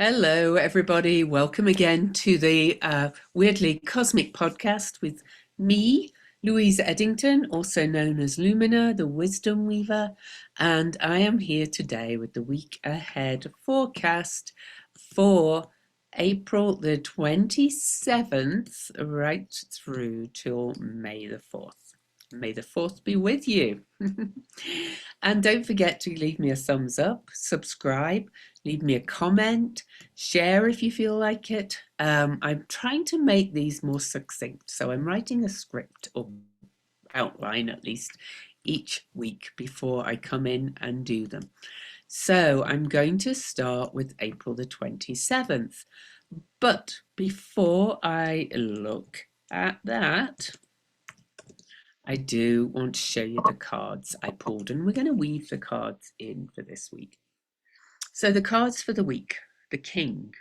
Hello, everybody. Welcome again to the Weirdly Cosmic podcast with me, Louise Eddington, also known as Lumina, the Wisdom Weaver. And I am here today with the week ahead forecast for April the 27th, right through till May the 4th. May the 4th be with you. And don't forget to leave me a thumbs up, subscribe, leave me a comment, share if you feel like it. I'm trying to make these more succinct, so I'm writing a script or outline at least each week before I come in and do them. So I'm going to start with April the 27th. But before I look at that, I do want to show you the cards I pulled, and we're going to weave the cards in for this week. So the cards for the week, the King.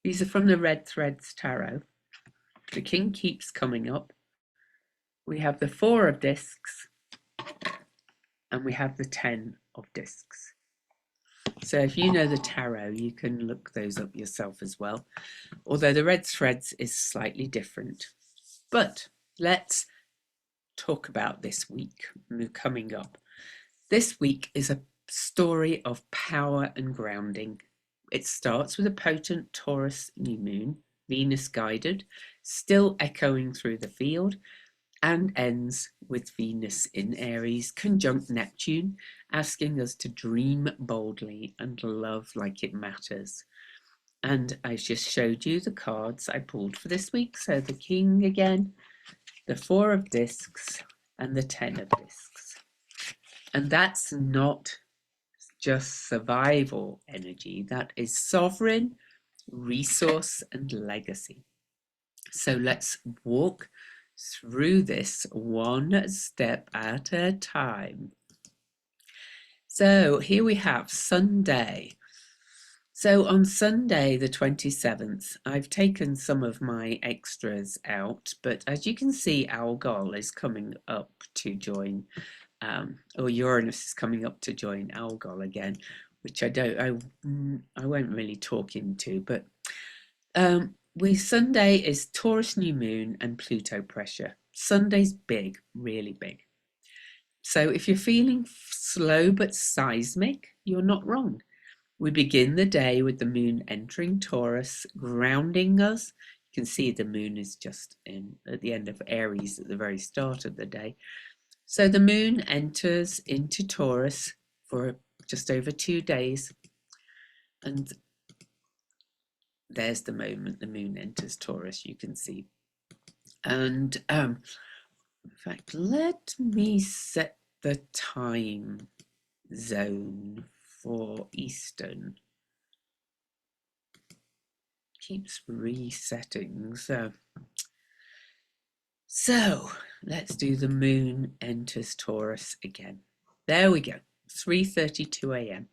These are from the Red Threads Tarot. The King keeps coming up. We have the Four of Discs, and we have the 10 of Discs. So if you know the tarot, you can look those up yourself as well, although the Red Threads is slightly different. But let's talk about this week coming up. This week is a story of power and grounding. It starts with a potent Taurus New Moon, Venus guided, still echoing through the field, and ends with Venus in Aries, conjunct Neptune, asking us to dream boldly and love like it matters. And I just showed you the cards I pulled for this week. So the King again, the Four of Discs, and the 10 of Discs. And that's not just survival energy, that is sovereign, resource, and legacy. So let's walk through this one step at a time. So here we have Sunday. So on Sunday, the 27th, I've taken some of my extras out, but as you can see, Algol is coming up to join, or Uranus is coming up to join Algol again, which I won't really talk into, but Sunday is Taurus New Moon and Pluto pressure. Sunday's big, really big. So if you're feeling slow but seismic, you're not wrong. We begin the day with the moon entering Taurus, grounding us. You can see the moon is just at the end of Aries at the very start of the day. So the moon enters into Taurus for just over 2 days. And there's the moment the moon enters Taurus, you can see. And in fact, let me set the time zone for Eastern. Keeps resetting. So let's do the moon enters Taurus again. There we go. 3:32 a.m.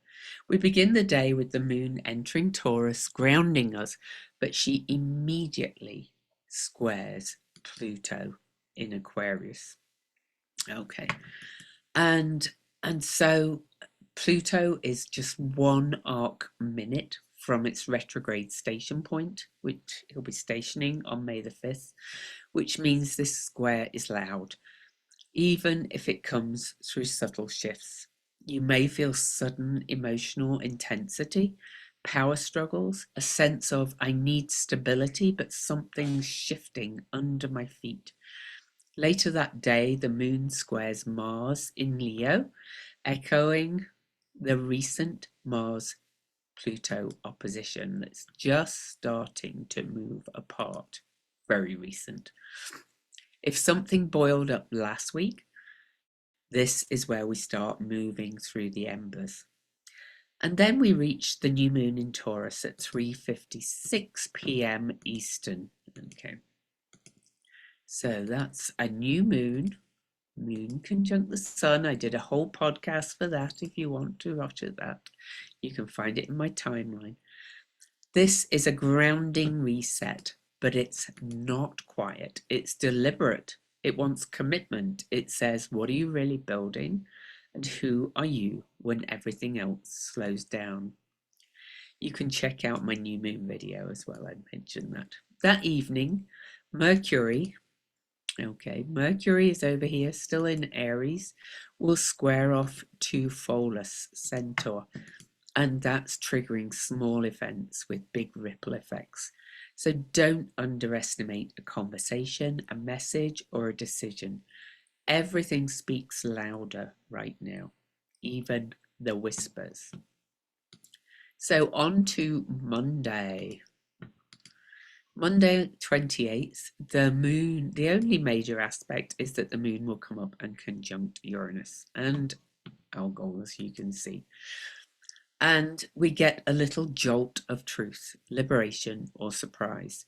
We begin the day with the moon entering Taurus, grounding us, but she immediately squares Pluto in Aquarius. Okay. And so Pluto is just 1 arc minute from its retrograde station point, which it'll be stationing on May the 5th, which means this square is loud, even if it comes through subtle shifts. You may feel sudden emotional intensity, power struggles, a sense of I need stability, but something's shifting under my feet. Later that day, the moon squares Mars in Leo, echoing the recent Mars-Pluto opposition that's just starting to move apart. Very recent. If something boiled up last week, this is where we start moving through the embers. And then we reach the new moon in Taurus at 3:56 p.m. Eastern. Okay. So that's a new moon conjunct the sun. I did a whole podcast for that. If you want to watch that, you can find it in my timeline. This is a grounding reset, but it's not quiet. It's deliberate. It wants commitment. It says, what are you really building? And who are you when everything else slows down? You can check out my new moon video as well. I mentioned that. That evening, Mercury, Mercury is over here, still in Aries, will square off to Pholus Centaur, and that's triggering small events with big ripple effects. So don't underestimate a conversation, a message, or a decision. Everything speaks louder right now, even the whispers. So on to Monday. Monday 28th, the moon, the only major aspect is that the moon will come up and conjunct Uranus and Algol, as you can see. And we get a little jolt of truth, liberation, or surprise.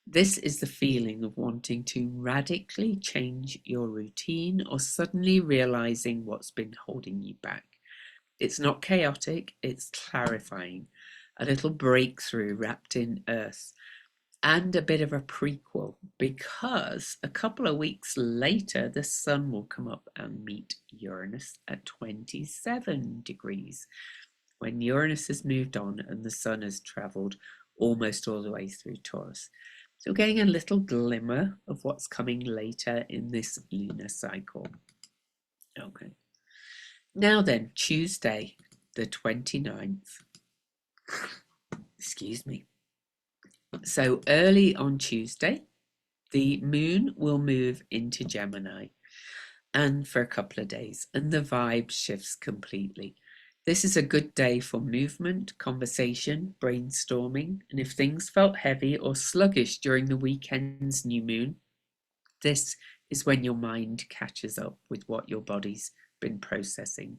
This is the feeling of wanting to radically change your routine or suddenly realizing what's been holding you back. It's not chaotic, it's clarifying, a little breakthrough wrapped in earth, and a bit of a prequel, because a couple of weeks later the sun will come up and meet Uranus at 27 degrees, when Uranus has moved on and the sun has travelled almost all the way through Taurus. So we're getting a little glimmer of what's coming later in this lunar cycle. Okay. Now then, Tuesday, the 29th. Excuse me. So early on Tuesday, the moon will move into Gemini, and for a couple of days, and the vibe shifts completely. This is a good day for movement, conversation, brainstorming, and if things felt heavy or sluggish during the weekend's new moon, this is when your mind catches up with what your body's been processing.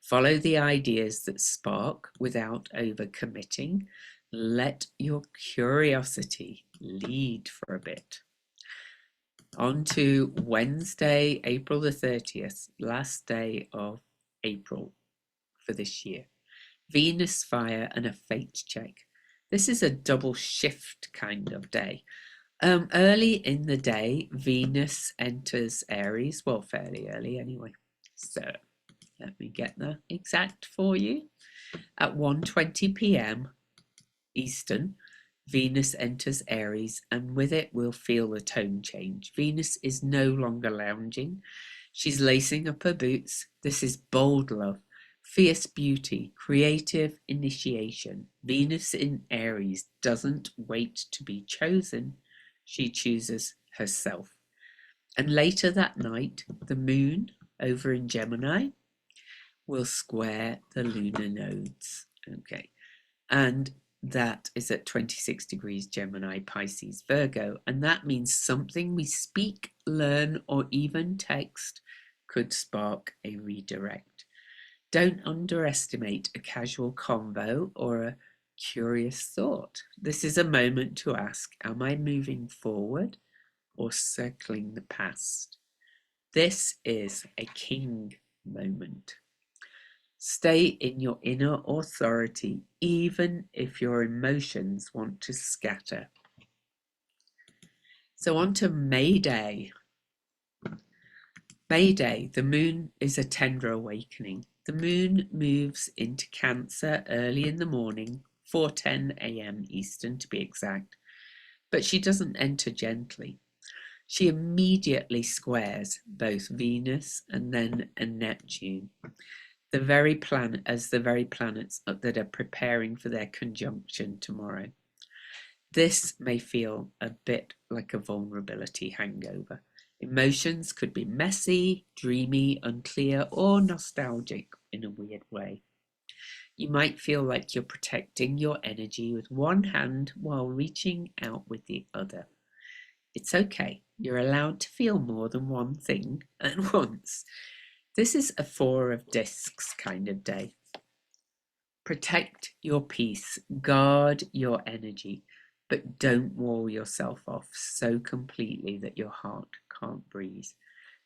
Follow the ideas that spark without overcommitting. Let your curiosity lead for a bit. On to Wednesday, April the 30th, last day of April for this year. Venus fire and a fate check. This is a double shift kind of day. Early in the day, Venus enters Aries, well, fairly early anyway. So let me get the exact for you. At 1:20 p.m. Eastern, Venus enters Aries, and with it we'll feel the tone change. Venus is no longer lounging. She's lacing up her boots. This is bold love, fierce beauty, creative initiation. Venus in Aries doesn't wait to be chosen. She chooses herself. And later that night, the moon over in Gemini will square the lunar nodes. Okay. And that is at 26 degrees Gemini, Pisces, Virgo. And that means something we speak, learn, or even text could spark a redirect. Don't underestimate a casual convo or a curious thought. This is a moment to ask, am I moving forward or circling the past? This is a king moment. Stay in your inner authority, even if your emotions want to scatter. So on to May Day. May Day, the moon is a tender awakening. The moon moves into Cancer early in the morning, 4:10 a.m. Eastern to be exact, but she doesn't enter gently. She immediately squares both Venus and then a Neptune, the very planets that are preparing for their conjunction tomorrow. This may feel a bit like a vulnerability hangover. Emotions could be messy, dreamy, unclear, or nostalgic in a weird way. You might feel like you're protecting your energy with one hand while reaching out with the other. It's okay. You're allowed to feel more than one thing at once. This is a Four of Discs kind of day. Protect your peace, guard your energy, but don't wall yourself off so completely that your heart can't breathe.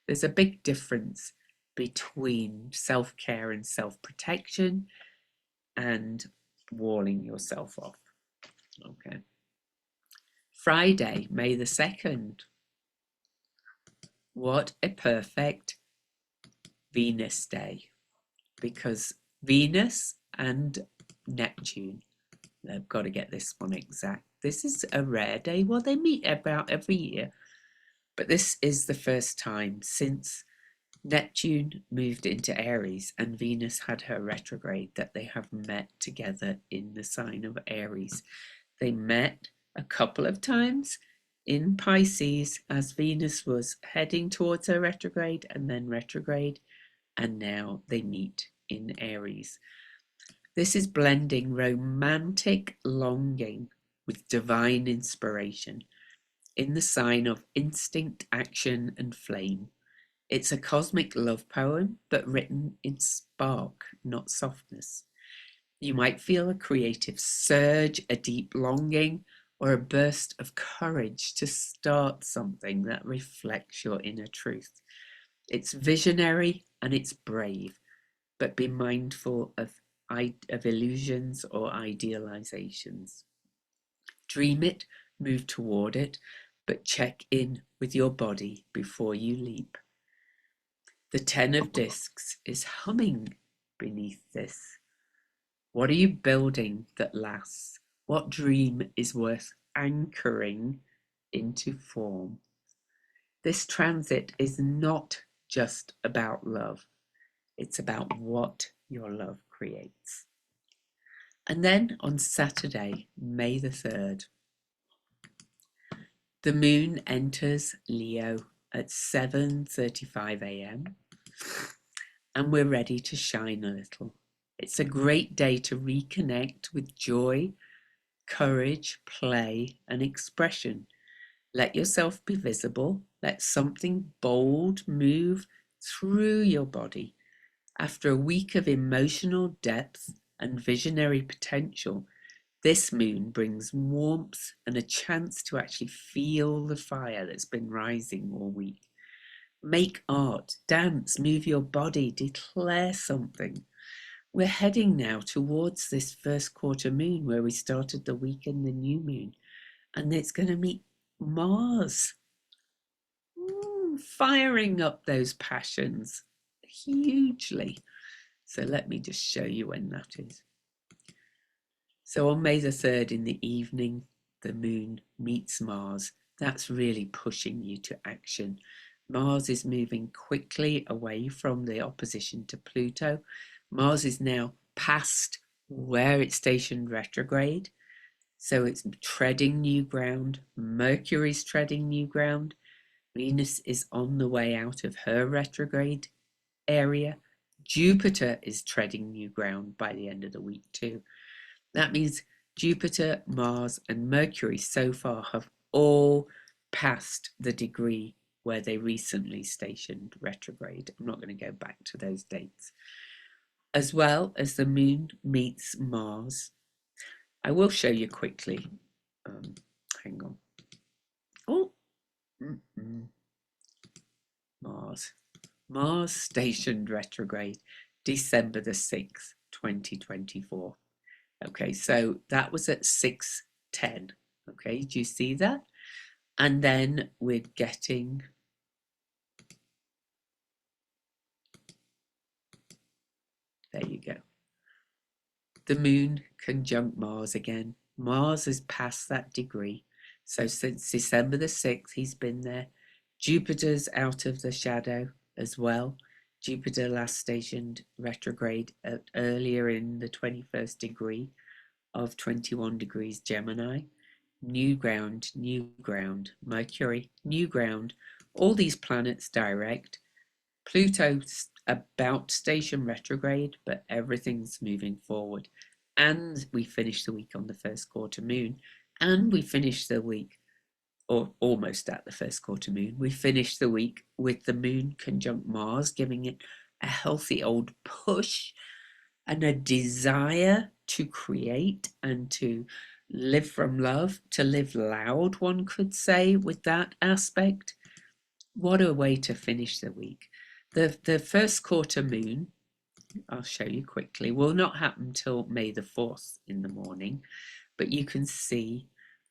There's a big difference between self-care and self-protection and walling yourself off. Okay. Friday, May the 2nd. What a perfect Venus day, because Venus and Neptune They've got to get this one exact. This is a rare day. Well, they meet about every year, but this is the first time since Neptune moved into Aries and Venus had her retrograde that they have met together in the sign of Aries. They met a couple of times in Pisces as Venus was heading towards her retrograde and then retrograde, and now they meet in Aries. This is blending romantic longing with divine inspiration in the sign of instinct, action, and flame. It's a cosmic love poem, but written in spark, not softness. You might feel a creative surge, a deep longing, or a burst of courage to start something that reflects your inner truth. It's visionary and it's brave, but be mindful of illusions or idealizations. Dream it, move toward it, but check in with your body before you leap. The 10 of discs is humming beneath this. What are you building that lasts? What dream is worth anchoring into form? This transit is not just about love. It's about what your love creates. And then on Saturday, May the 3rd, the moon enters Leo at 7:35 a.m. and we're ready to shine a little. It's a great day to reconnect with joy, courage, play, and expression. Let yourself be visible. Let something bold move through your body. After a week of emotional depth and visionary potential, this moon brings warmth and a chance to actually feel the fire that's been rising all week. Make art, dance, move your body, declare something. We're heading now towards this first quarter moon where we started the week in the new moon, and it's going to meet Mars, firing up those passions hugely. So let me just show you when that is. So on May the 3rd in the evening, the moon meets Mars. That's really pushing you to action. Mars is moving quickly away from the opposition to Pluto. Mars is now past where it's stationed retrograde. So it's treading new ground. Mercury's treading new ground. Venus is on the way out of her retrograde area. Jupiter is treading new ground by the end of the week too. That means Jupiter, Mars, and Mercury so far have all passed the degree where they recently stationed retrograde. I'm not going to go back to those dates. As well as the moon meets Mars. I will show you quickly. Hang on. Oh, Mars. Mars stationed retrograde, December the 6th, 2024. Okay, so that was at 6:10. Okay, do you see that? And then we're getting there you go. The moon conjunct Mars again. Mars has passed that degree. So since December the 6th, he's been there. Jupiter's out of the shadow as well. Jupiter last stationed retrograde earlier in the 21st degree of 21 degrees Gemini. New ground, Mercury, new ground, all these planets direct. Pluto's about station retrograde, but everything's moving forward. And we finish the week on the first quarter moon, and we finish the week, or almost at the first quarter moon, we finish the week with the moon conjunct Mars, giving it a healthy old push and a desire to create and to live from love, to live loud, one could say, with that aspect. What a way to finish the week. The first quarter moon, I'll show you quickly, will not happen till May the 4th in the morning, but you can see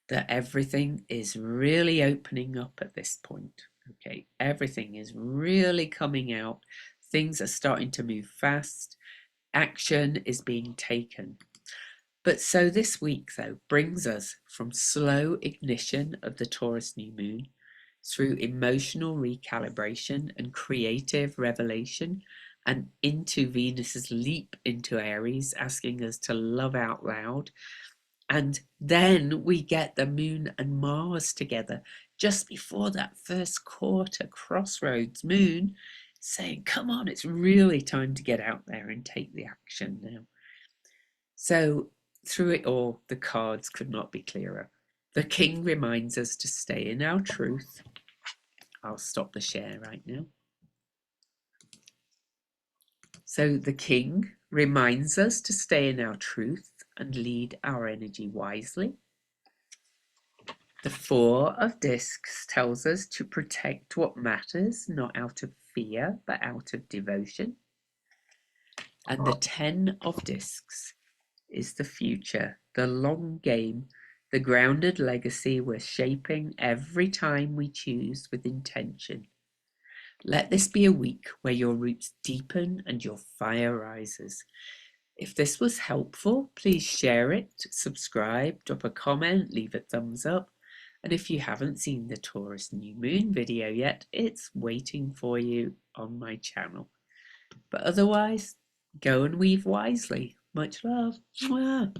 that everything is really opening up at this point. Okay, everything is really coming out. Things are starting to move fast. Action is being taken. But so this week, though, brings us from slow ignition of the Taurus New Moon through emotional recalibration and creative revelation and into Venus's leap into Aries, asking us to love out loud. And then we get the Moon and Mars together just before that first quarter crossroads moon, saying, come on, it's really time to get out there and take the action now. So through it all, the cards could not be clearer. The King reminds us to stay in our truth. I'll stop the share right now. So the King reminds us to stay in our truth and lead our energy wisely. The Four of Discs tells us to protect what matters, not out of fear, but out of devotion. And the Ten of Discs is the future, the long game, the grounded legacy we're shaping every time we choose with intention. Let this be a week where your roots deepen and your fire rises. If this was helpful, please share it, subscribe, drop a comment, leave a thumbs up. And if you haven't seen the Taurus New Moon video yet, it's waiting for you on my channel. But otherwise, go and weave wisely. Much love. Mwah.